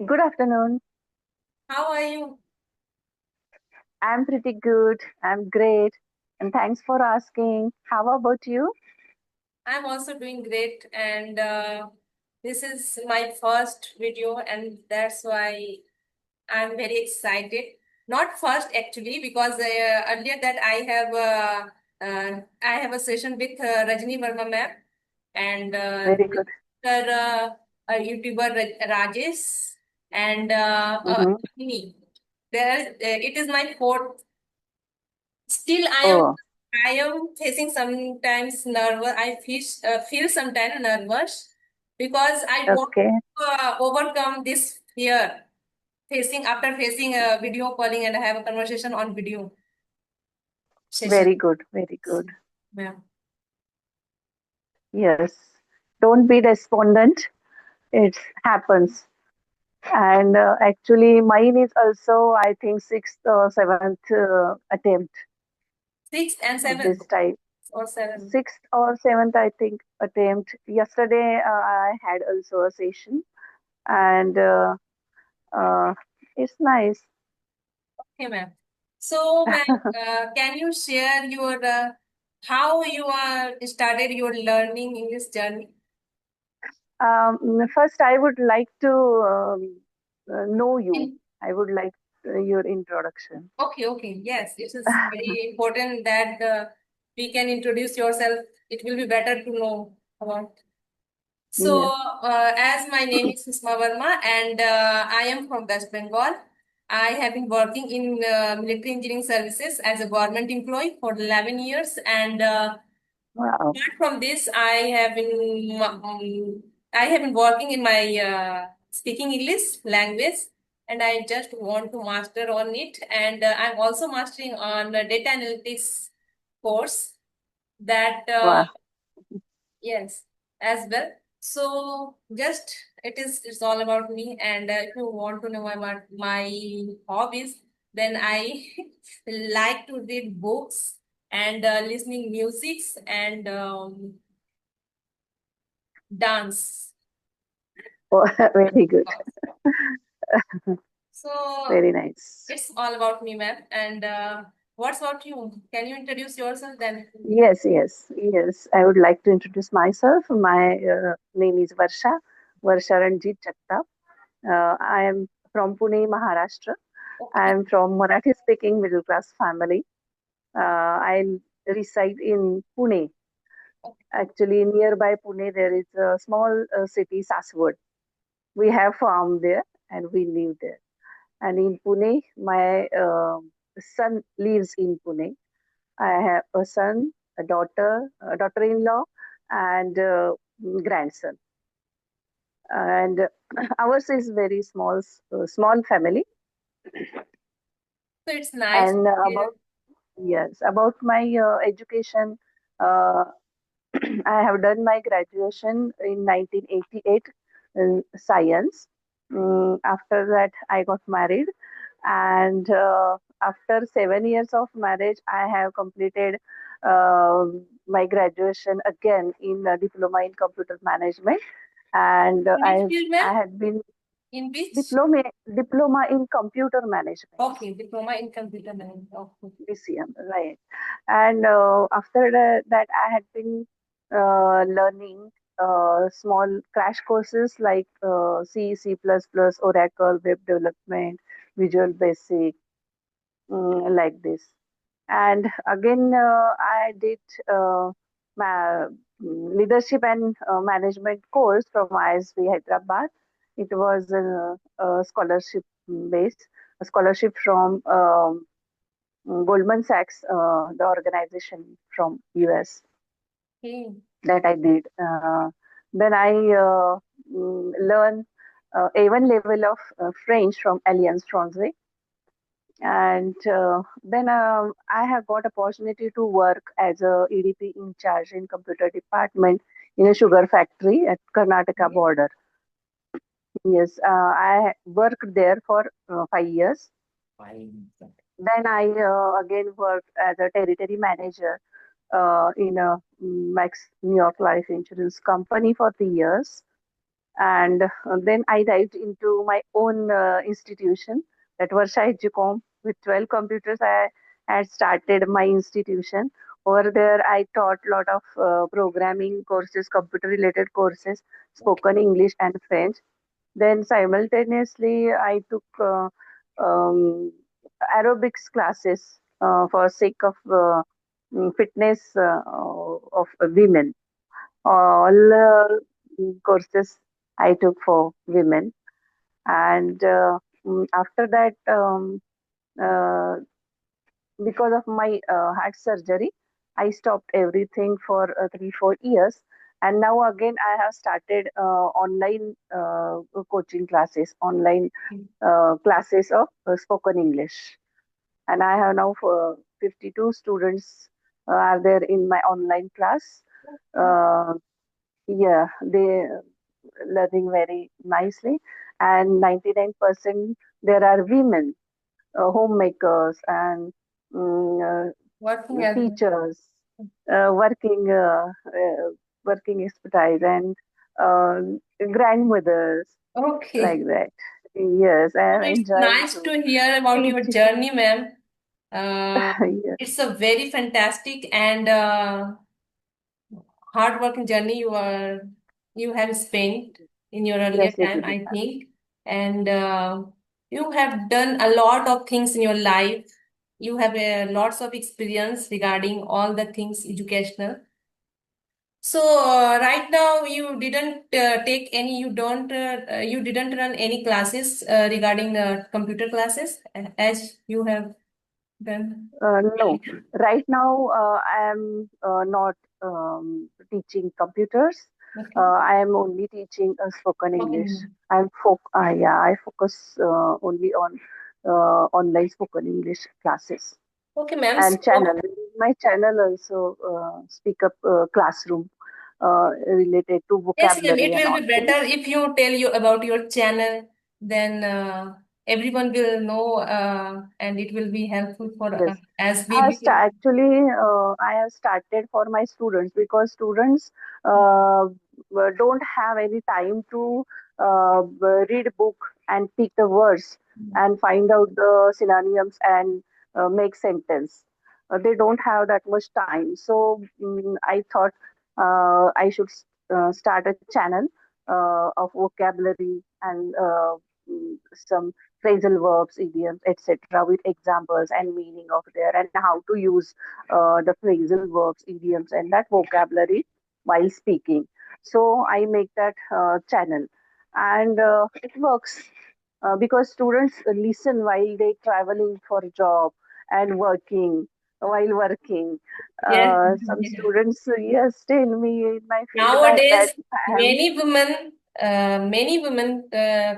Good afternoon. How are you? I'm pretty good. I'm great. And thanks for asking. How about you? I'm also doing great, and this is my first video, and that's why I'm very excited. Not first actually, because earlier that I have a session with Rajni Verma ma'am and Very good. her YouTuber Rajesh and Mm-hmm. me. It is my fourth. Still, Oh, I am facing sometimes nervous. Feel sometimes nervous because I want okay. to overcome this fear facing a video calling and have a conversation on video session. Very good. Very good. Yeah. Yes. Don't be despondent. It happens. And actually, mine is also, I think, sixth or seventh attempt Sixth and seventh this time. or seven. Sixth or seventh, I think, attempt. Yesterday, I had also a session, and uh, it's nice. Okay, ma'am. So, ma'am, can you share your how you are started your learning English journey? First, I would like to know you. I would like your introduction. Okay, okay. Yes, it is very important that we can introduce yourself. It will be better to know about. So, Yes. as my name is Susma Verma and I am from West Bengal. I have been working in military engineering services as a government employee for 11 years. And Wow. apart from this, I have been working in my speaking English language, and I just want to master on it. And I'm also mastering on data analytics course that Wow. yes as well. So just it's all about me. And if you want to know about my hobbies, then I like to read books and listening musics and dance. Oh, very good. So Very nice. it's all about me, ma'am. And what's about you? Can you introduce yourself then? Yes, yes, yes. I would like to introduce myself. My name is Varsha, Varsha Ranjit Jagtap. I am from Pune, Maharashtra. I Okay. am from Marathi speaking middle class family. I reside in Pune. Actually, nearby Pune, there is a small city, Saswad. We have farm there and we live there. And in Pune, my son lives in Pune. I have a son, a daughter-in-law, and grandson. And ours is very small family. So it's nice to And hear. about my education, uh, I have done my graduation in 1988 in science. After that, I got married, and after 7 years of marriage, I have completed uh, my graduation again in diploma in computer management, and In which field, ma'am? I had been In which? diploma in computer management. Okay, diploma in computer management. Okay. DCM, right? And after that, I had been learning small crash courses like C, C++, Oracle, web development, Visual Basic, like this. And again, I did my leadership and management course from ISB Hyderabad. It was a scholarship based, a scholarship from Goldman Sachs, the organization from US Okay. that I did. Then I learned A1 level of French from Alliance Francaise. And then I have got opportunity to work as a EDP in charge in computer department in a sugar factory at Karnataka Okay. border. Yes, I worked there for 5 years. Fine. Then I again worked as a territory manager in a Max New York Life Insurance company for 3 years. And then I dived into my own institution, that Varsha Educom. With 12 computers, I had started my institution. Over there, I taught a lot of programming courses, computer related courses, spoken English and French. Then simultaneously, I took um, aerobics classes for sake of fitness of women. All courses I took for women, and after that, uh, because of my heart surgery, I stopped everything for 3 4 years, and now again I have started online coaching classes, online classes of spoken English, and I have now 52 students are there in my online class. Uh, yeah, they learning very nicely, and 99% there are women homemakers and Working as teachers working working expertise and uh, grandmothers like okay. that. Yes, I So am it's enjoying nice to to hear about your teach. journey, ma'am. Uh, Yes, it's a very fantastic and hardworking journey you have spent in your earlier yes, it time, is. I think, and you have done a lot of things in your life. You have lots of experience regarding all the things educational. So right now you didn't take any, you didn't run any classes regarding computer classes as you have done. No, right now I am not teaching computers. Okay. I am only teaching spoken English. Okay. Yeah, I focus only on online spoken English classes Okay, ma'am. and So channel. My channel also speak up classroom related to yes, ma'am, vocabulary it and will all be things. better if you tell you about your channel, then everyone will know and it will be helpful for Yes. as we Actually, I have started for my students because students uh, don't have any time to read book and pick the words and find out the synonyms and make sentence. They don't have that much time. So I thought I should start a channel of vocabulary and some phrasal verbs, idioms, etc., with examples and meaning of there and how to use the phrasal verbs, idioms, and that vocabulary while speaking. So I make that channel, and it works because students listen while they traveling for a job and working. While working, yes. some students yes tell me in my feedback that Nowadays, I am many women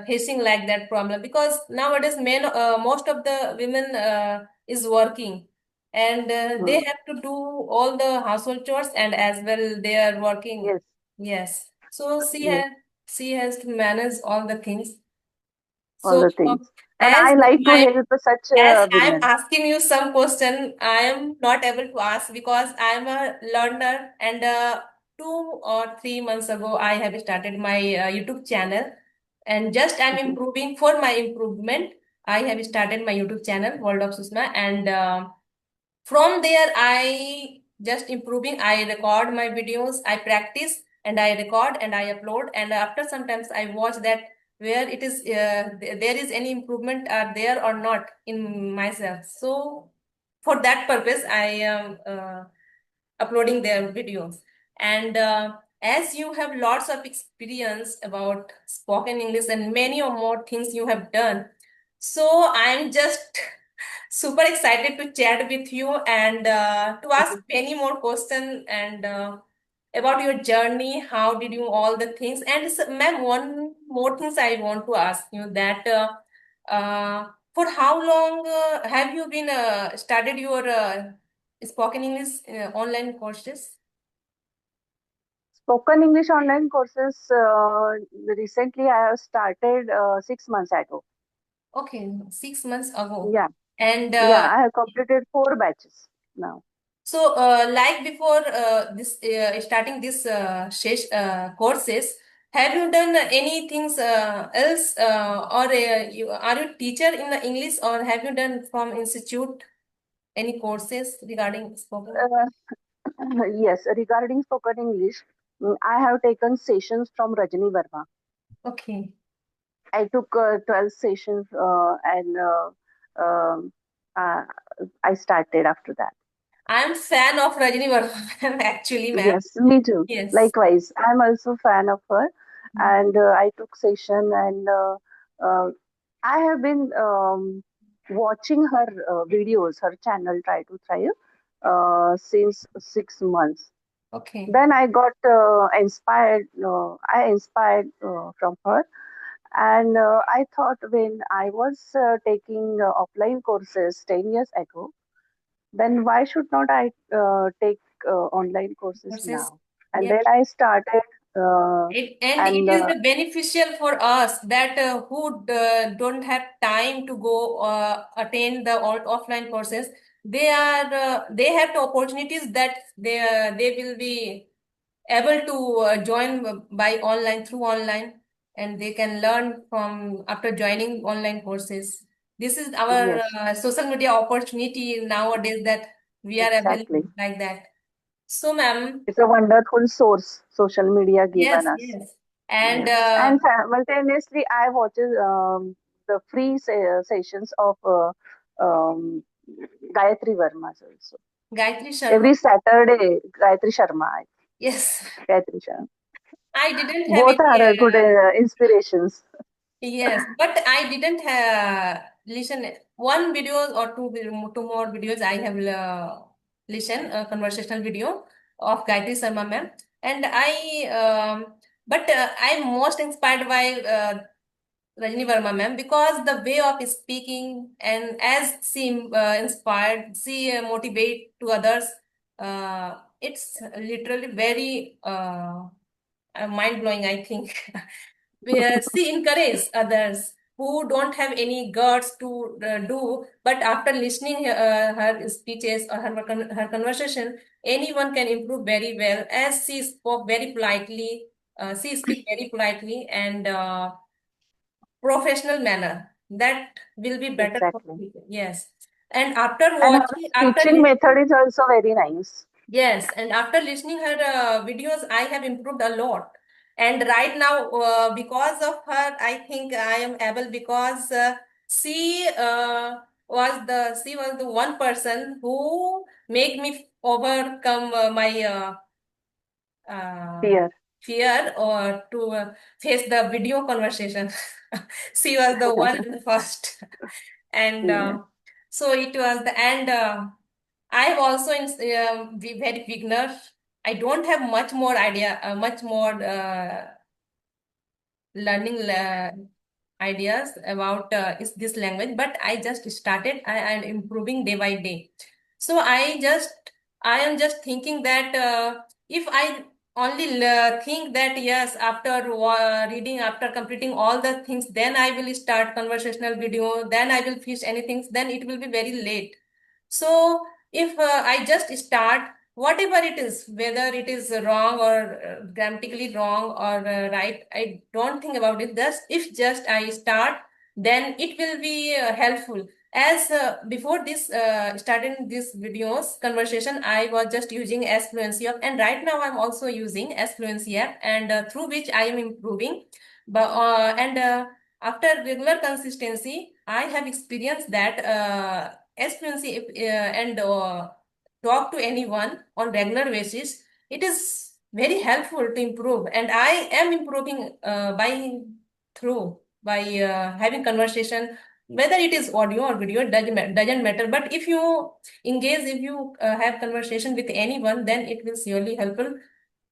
facing like that problem because nowadays most of the women is working and they hmm, have to do all the household chores and as well they are working. yes, Yes. So yes, she has to manage all the things. all So the things, and as I like to my help such as I'm women. asking you some question, I am not able to ask because I'm a learner and 2 or 3 months ago I have started my YouTube channel and just I'm Mhm. improving for my improvement. I have started my YouTube channel World of Susma and from there I just improving. I record my videos, I practice and I record and I upload and after sometimes I watch that where it is there is any improvement are there or not in myself. So for that purpose I am uploading their videos and as you have lots of experience about spoken English and many or more things you have done, so I'm just super excited to chat with you and to ask many more questions and about your journey. How did you all the things? And ma'am, one more things I want to ask you that for how long have you been studied your spoken English online courses? Spoken English online courses. Recently, I have started 6 months ago. Okay, 6 months ago. Yeah, And yeah, I have completed 4 batches now. so, like before this starting this courses, Have you done any things else, or are you teacher in the English, or have you done from institute any courses regarding spoken? Uh, yes, regarding spoken English, I have taken sessions from Rajni Verma. Okay. I took 12 sessions and um, uh, I started after that. I'm fan of Rajini Verma, ma'am, actually, ma'am. Yes, me too. Yes. Likewise, I'm also fan of her, and I took session and uh, I have been watching her videos, her channel Try to Thrive, since 6 months. Okay. Then I got inspired. I inspired from her, and I thought when I was taking offline courses 10 years ago, then why should not I take online courses Versus, now? And yeah. then I started, uh, And it and is the beneficial for us that who don't have time to go attend the offline courses. They have the opportunities that they will be able to join by online through online, and they can learn from after joining online courses. This is our yes, social media opportunity nowadays that we are exactly. available like that. So, ma'am, It's a wonderful source social media yes, given us. yes. And Yes, and simultaneously I watch the free sessions of um, Gayatri Verma's also. Gayatri Sharma, Every Saturday, Gayatri Sharma. yes, Gayatri Sharma. I didn't have Both any, are good inspirations. yes, but I didn't listen one video or two more videos I have listened a conversational video of Gayatri Sharma ma'am, and but I'm most inspired by Rajni Verma ma'am because the way of speaking and as she inspired, she motivate to others. It's literally very mind blowing, I think. Where she encourages others who don't have any guts to do, but after listening her speeches or her conversation, anyone can improve very well as she spoke very politely. She speak very politely and professional manner. That will be better for Exactly. people. Yes. And after And her watching, after teaching method is also very nice. yes, and after listening her videos, I have improved a lot. And right now, because of her, I think I am able because she she was the one person who made me overcome my uh, Fear. fear or to face the video conversation. She was the one first, and Yes. so it was the and. I have also be very beginner. I don't have much more idea, much more learning ideas about is this language, but I just started. I am improving day by day. So I am just thinking that if I only think that yes, after reading, after completing all the things, then I will start conversational video, then I will fish anything, then it will be very late. So if I just start, whatever it is, whether it is wrong or grammatically wrong or right, I don't think about it. Just I start, then it will be helpful. As before this starting this videos conversation, I was just using S Fluency app, and right now I'm also using S Fluency app, and through which I am improving. But and after regular consistency, I have experienced that fluency and talk to anyone on regular basis, it is very helpful to improve. And I am improving by having conversation, whether it is audio or video, doesn't matter. But if you engage, if you have conversation with anyone, then it will surely helpful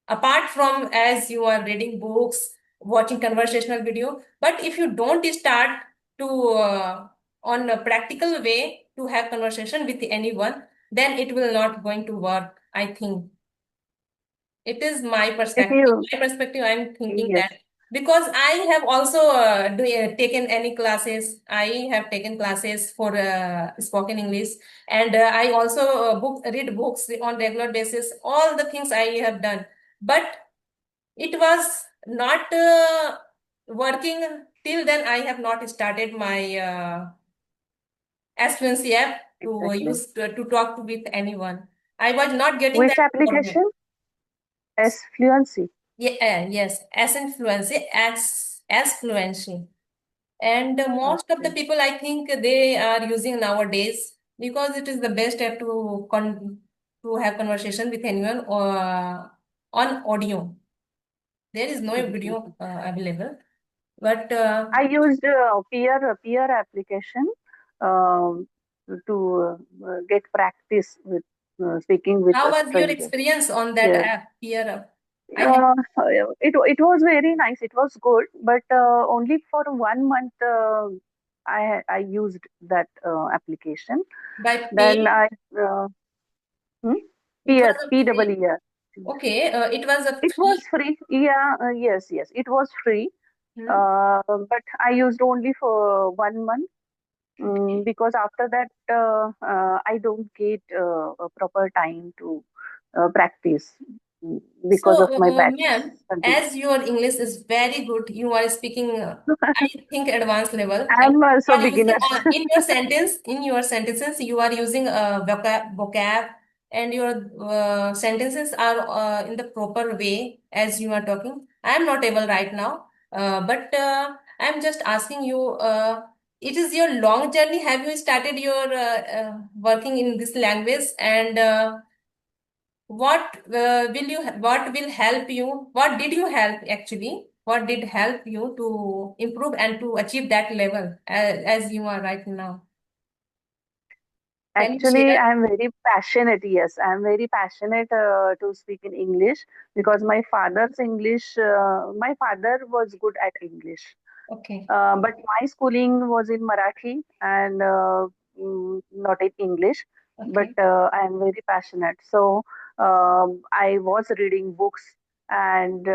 apart from as you are reading books, watching conversational video. But if you don't start to on a practical way to have conversation with anyone, then it will not going to work, I think. It is my If perspective. you, My perspective, I'm thinking yes, that because I have also taken any classes. I have taken classes for spoken English, and I also read books on regular basis. All the things I have done, but it was not working till then. I have not started my fluency app to Exactly. use to talk with anyone. I was not getting Which that content. application? S Fluency. Yeah, yes, as influency, as fluency. And most of the Okay. people, I think, they are using nowadays because it is the best app to have conversation with anyone on audio. There is no video available, but I used peer application um, to get practice with speaking with how was your strangers. experience on that Yes. app? Here, I have. Uh, it was very nice. It was good, but only for 1 month I used that application. By Then pay. I hmm? It was Peer a free. PEER. Okay, it was a It was free. free. Yeah, yes. It was free. Hmm? But I used only for 1 month. Because after that, I don't get a proper time to practice because So, of my backup ma'am, condition. as your English is very good, you are speaking, I think, advanced level, and I'm you also are using beginner. in your sentences, you are using vocab, and your sentences are in the proper way as you are talking. I am not able right now, but I'm just asking you. It is your long journey. Have you started your working in this language, and what will help you, what did you help actually, what did help you to improve and to achieve that level as you are right now? Can you Actually, share? I'm very passionate. Yes, I'm very passionate to speak in English because my father was good at English. Okay. But my schooling was in Marathi and not in English. But Okay. I am very passionate. So I was reading books and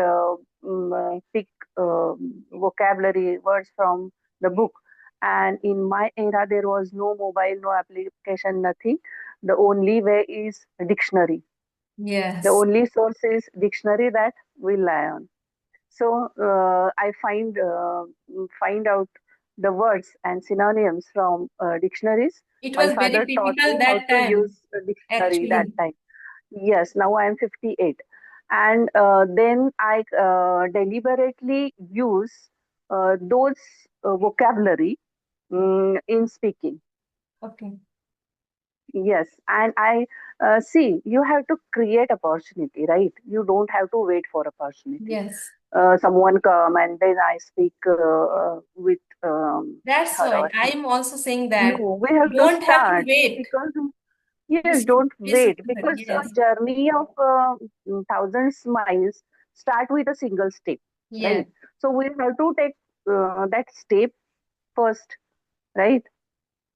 pick vocabulary words from the book. And in my era, there was no mobile, no application, nothing. The only way is dictionary. The Yes. only source is dictionary that we rely on. So I find out the words and synonyms from dictionaries. It My was very father taught difficult me how that to use time, a dictionary that actually. time. Yes, now I am 58, and then I deliberately use those vocabulary in speaking. Okay. Yes, and I see you have to create opportunity, right? You don't have to wait for opportunity. Yes. Someone come and then I speak with That's her why or him. I'm also saying that No, we have to don't have to start wait. because yes, Please, don't please, wait because a yes. journey of thousands miles start with a single step, Yes. right? So we have to take that step first, right,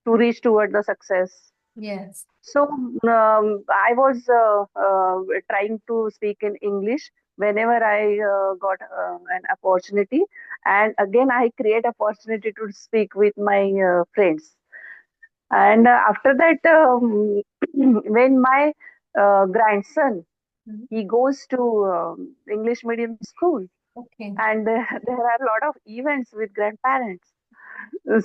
to reach toward the success. Yes. So I was trying to speak in English whenever I got an opportunity, and again I create opportunity to speak with my friends. And after that, when my grandson Mhm. he goes to English medium school, Okay. and there are a lot of events with grandparents,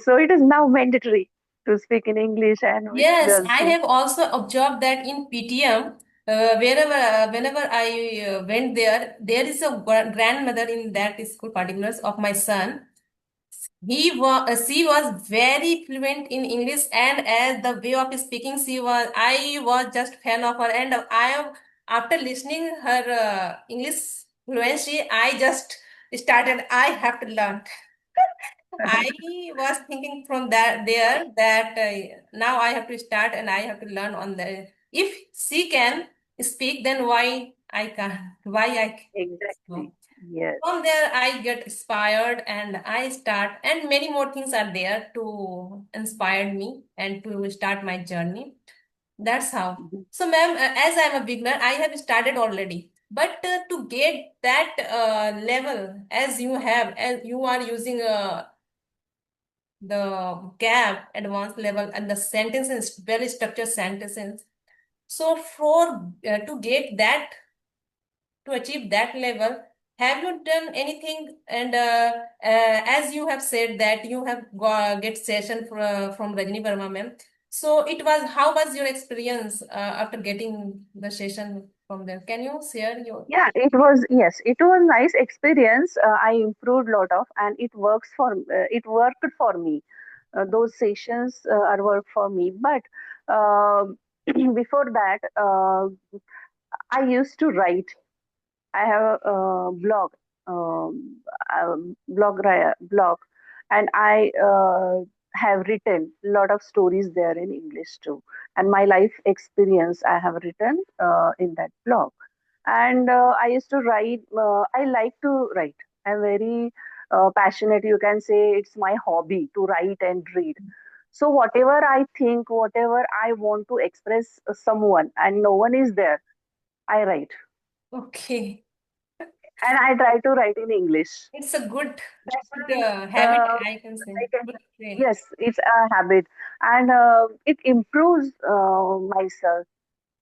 so it is now mandatory to speak in English and with Yes, I fluency. have also observed that in PTM, whenever I went there, there is a grandmother in that school, particulars of my son. She was very fluent in English, and as the way of speaking, I was just fan of her, and after listening her English fluency, I just started. I have to learn. I was thinking from that now I have to start and I have to learn on the. If she can speak, then why I can't? Why I can't? Exactly. So Yes. from there I get inspired and I start, and many more things are there to inspire me and to start my journey. That's how. Mhm. So, ma'am, as I'm a beginner, I have started already. But to get that level as you have, as you are using the gap advanced level and the sentences, very structured sentences. So for to get that, to achieve that level, have you done anything? And as you have said that you have get session from Rajni Verma ma'am. So how was your experience after getting the session from them? Can you share your? Yeah, yes, it was nice experience. I improved lot of, and it worked for me. Those sessions are work for me. But uh, before that, I used to write. I have a blog, and I have written a lot of stories there in English too. And my life experience I have written in that blog. And I used to write. I like to write. I'm very passionate. You can say it's my hobby to write and read. So whatever I think, whatever I want to express someone, and no one is there, I write, Okay. and I try to write in English. It's a good, That's good why habit, I can say. I can. Good trait. Yes, it's a habit, and it improves myself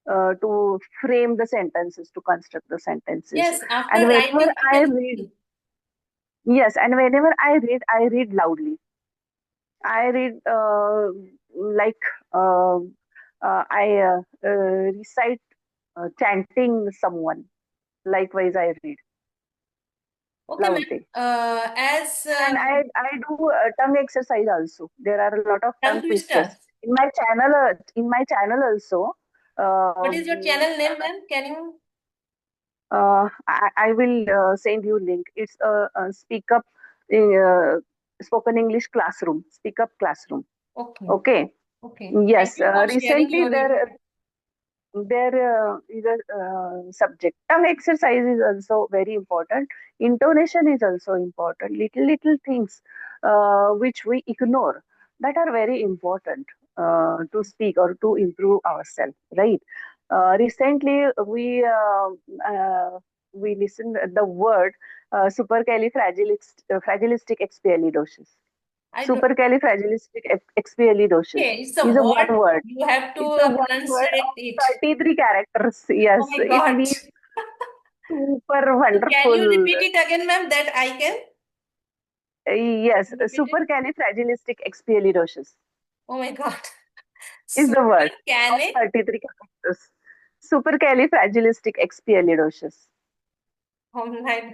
to frame the sentences, to construct the sentences. Yes, after And whenever writing, we I can read, see. yes, and whenever I read loudly. I read like uh, I recite chanting someone. Likewise, I read Okay, ma'am. loudly. As And I do tongue exercise also. There are a lot of tongue tongue twister. twisters in my channel also. What is your Um, channel name, ma'am? Can you? I will send you link. It's a speak up uh, spoken English classroom. Speak up classroom. Okay. Okay. Okay. Thank Yes. you for sharing Recently your link. there is a subject. Tongue exercise is also very important. Intonation is also important. Little things which we ignore, that are very important to speak or to improve ourselves, right? Recently we listened the word supercalifragilisticexpialidocious. I don't. Supercalifragilisticexpialidocious Okay, it's a is a word. one word. You have to It's a one word pronunciate of it. 33 characters. Oh Yes, my it God. means super So can you wonderful. repeat it again, ma'am, that I can Yes, repeat it? supercalifragilisticexpialidocious Oh my God. is the Super word of can it? 33 characters. Supercalifragilisticexpialidocious. Oh,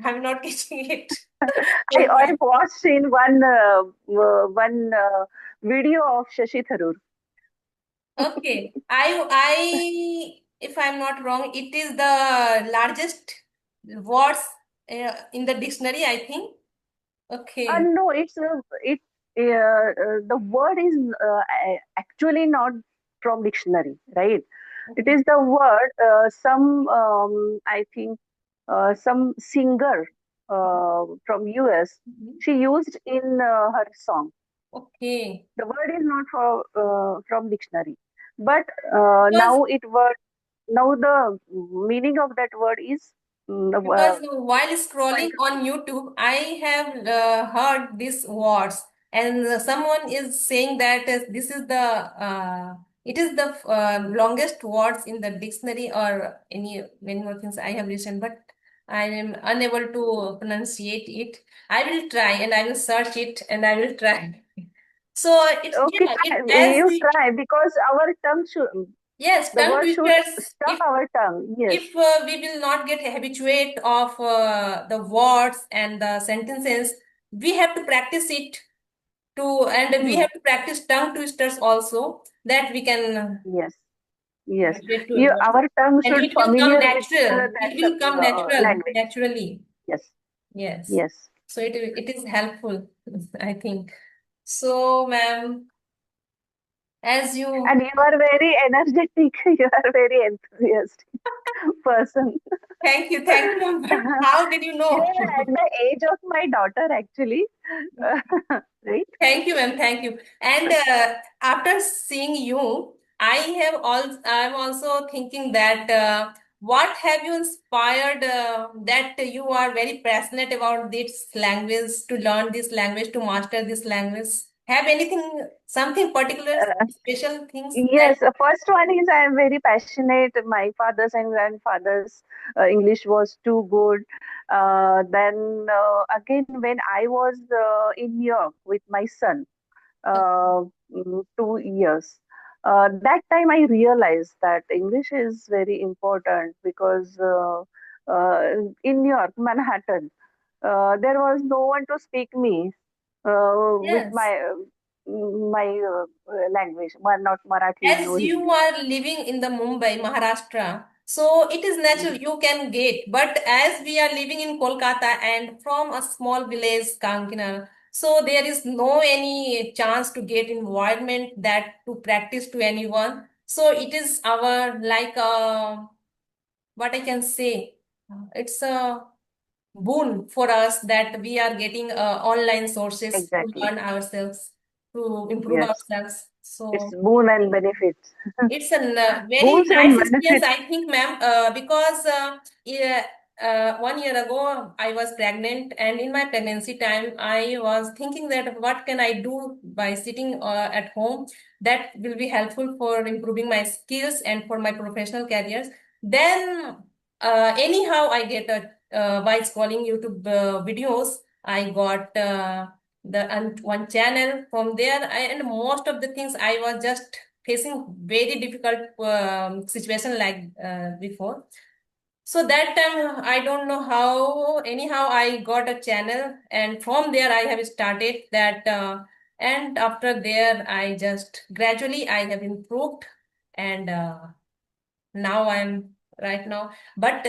I'm not getting it. I watched in one video of Shashi Tharoor. Okay. If I'm not wrong, it is the largest words in the dictionary, I think. Okay. No, it the word is actually not from dictionary, right? It Okay. is the word some I think some singer from US, Mhm. she used in her song. Okay. The word is not from dictionary, but Because now the meaning of that word is while quite. scrolling on YouTube, I have heard these words, and someone is saying that this is the it is the longest words in the dictionary or any many more things I have listened, but I am unable to pronunciate it. I will try and I will search it and I will try. So Okay, yeah, it fine. as You try, because our tongue should, yes, the tongue word should twisters. stuck our tongue. Yes, If we will not get habituate of the words and the sentences, we have to practice it to, and we hmm. have to practice tongue twisters also, that we can Yes, yes. habituate to You, it. our tongue And should it will come familiar with natural. that It will come language. naturally. Yes, Yes. yes. So it is helpful, I think. So, ma'am, as you And you are very energetic. You are very enthusiastic person. thank you, ma'am. But how did you You know? are at the age of my daughter, actually. Right? Thank you, ma'am. Thank you. And after seeing you, I'm also thinking that what have you inspired that you are very passionate about this language, to learn this language, to master this language? have anything, something particular, Uh, special things that, Yes, the first one is I am very passionate. My father's and grandfather's English was too good. Then again, when I was in New York with my son, uh, 2 years, that time I realized that English is very important because in New York, Manhattan, there was no one to speak me with yes, my language, not Marathi, as no you Hindi. are living in the Mumbai, Maharashtra, so it is natural Mhm. you can get. But as we are living in Kolkata and from a small village, Kankina, so there is no any chance to get environment that to practice to anyone. So it is our like what I can say. It's a boon for us that we are getting online sources to Exactly. learn ourselves, to improve Yes. ourselves. It's So boon and benefits. it's a very Boons and nice experience, benefits. I think, ma'am, because yeah, 1 year ago I was pregnant, and in my pregnancy time, I was thinking that what can I do by sitting at home that will be helpful for improving my skills and for my professional careers. Then, anyhow, I get a by scrolling YouTube videos, I got the one channel from there, and most of the things I was just facing very difficult situation like before. So that time I don't know how. Anyhow, I got a channel, and from there I have started that. And after there, I just gradually I have improved, and now I'm right now. But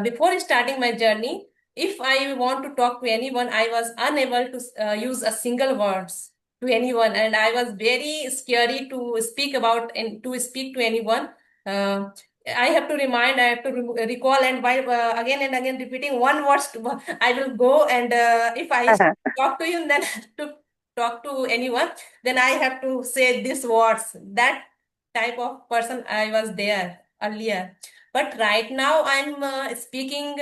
before starting my journey, if I want to talk to anyone, I was unable to use a single words to anyone, and I was very scary to speak about and to speak to anyone. uh, I have to remind, I have to recall, and while again and again repeating one words I will go, and if I talk to you, then to talk to anyone, then I have to say these words. That type of person I was there earlier. But right now I'm speaking.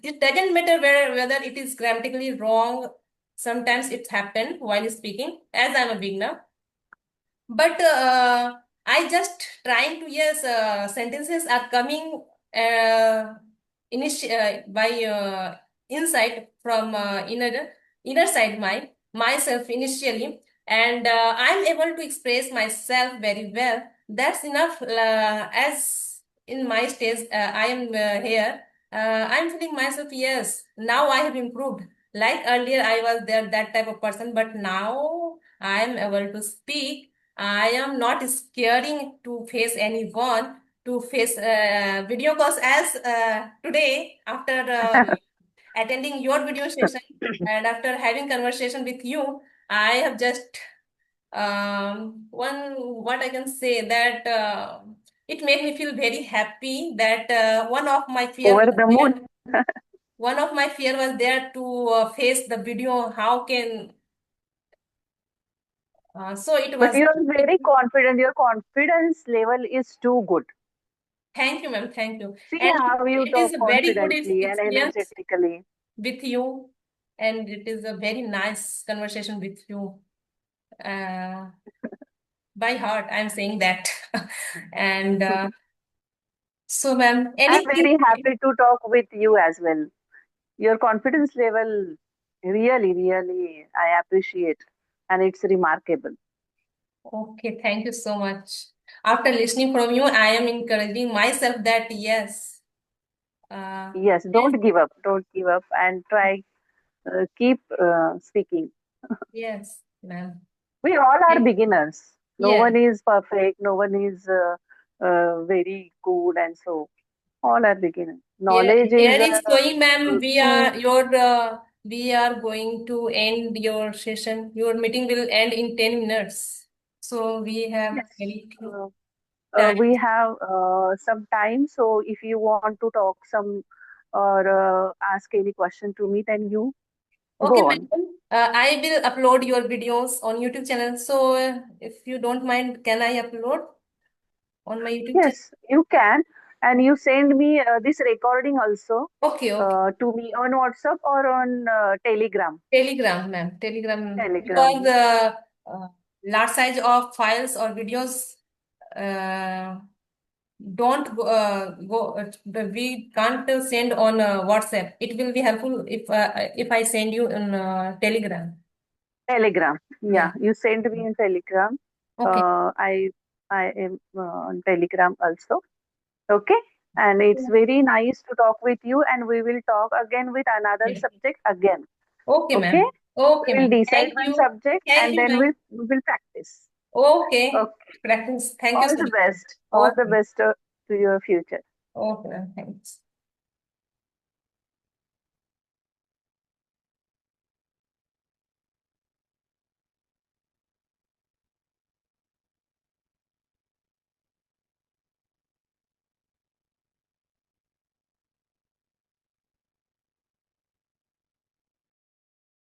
It doesn't matter whether it is grammatically wrong. Sometimes it's happened while speaking, as I'm a beginner. But I just trying to, yes, sentences are coming by inside from inner side myself initially, and I'm able to express myself very well. That's enough. As in my stage, I am here. I'm feeling myself. Yes, now I have improved. Like earlier, I was there that type of person, but now I am able to speak. I am not scaring to face anyone, to face video calls, as today after attending your video session and after having conversation with you, I have just one what I can say that it made me feel very happy that one of my fear Over was the there. moon. One of my fear was there to face the video. How can so it But was. you are very confident. Your confidence level is too good. Thank you, ma'am. Thank you. See And how you it is talk a very good confidently and experience energetically. with you, and it is a very nice conversation with you. Uh, by heart, I'm saying that. And so, ma'am, I'm anything? very happy to talk with you as well. Your confidence level really, really, I appreciate, and it's remarkable. Okay, thank you so much. After listening from you, I am encouraging myself that yes, uh, Yes, yes, don't give up. Don't give up and try, keep speaking. yes, ma'am. We all are Thank- beginners. No Yes. one is perfect. No one is very good, and so all are beginners. Here, Knowledge is here a is going, ma'am. tool. We are going to end your session. Your meeting will end in 10 minutes. So we have Yes, very few uh, time. we have some time. So if you want to talk some or ask any question to me, then you Okay, go on. ma'am. I will upload your videos on YouTube channel. So if you don't mind, can I upload on my YouTube channel? Yes, you can. And you send me this recording also Okay, okay. to me on WhatsApp or on Telegram. Telegram, ma'am. Telegram. Telegram. Because large size of files or videos don't we can't send on WhatsApp. It will be helpful if I send you on Telegram. Telegram. Yeah. Yeah, you send me in Telegram. Okay. I am on Telegram also. Okay. And it's very nice to talk with you, and we will talk again with another Yes. subject again. Okay, Okay. ma'am. Okay, We will ma'am. decide Thank one you. subject Thank and you, then ma'am. we will practice. Okay. Okay. Practice. Thank you All so the much. best. All the Okay. best to your future. Okay, ma'am. Thanks.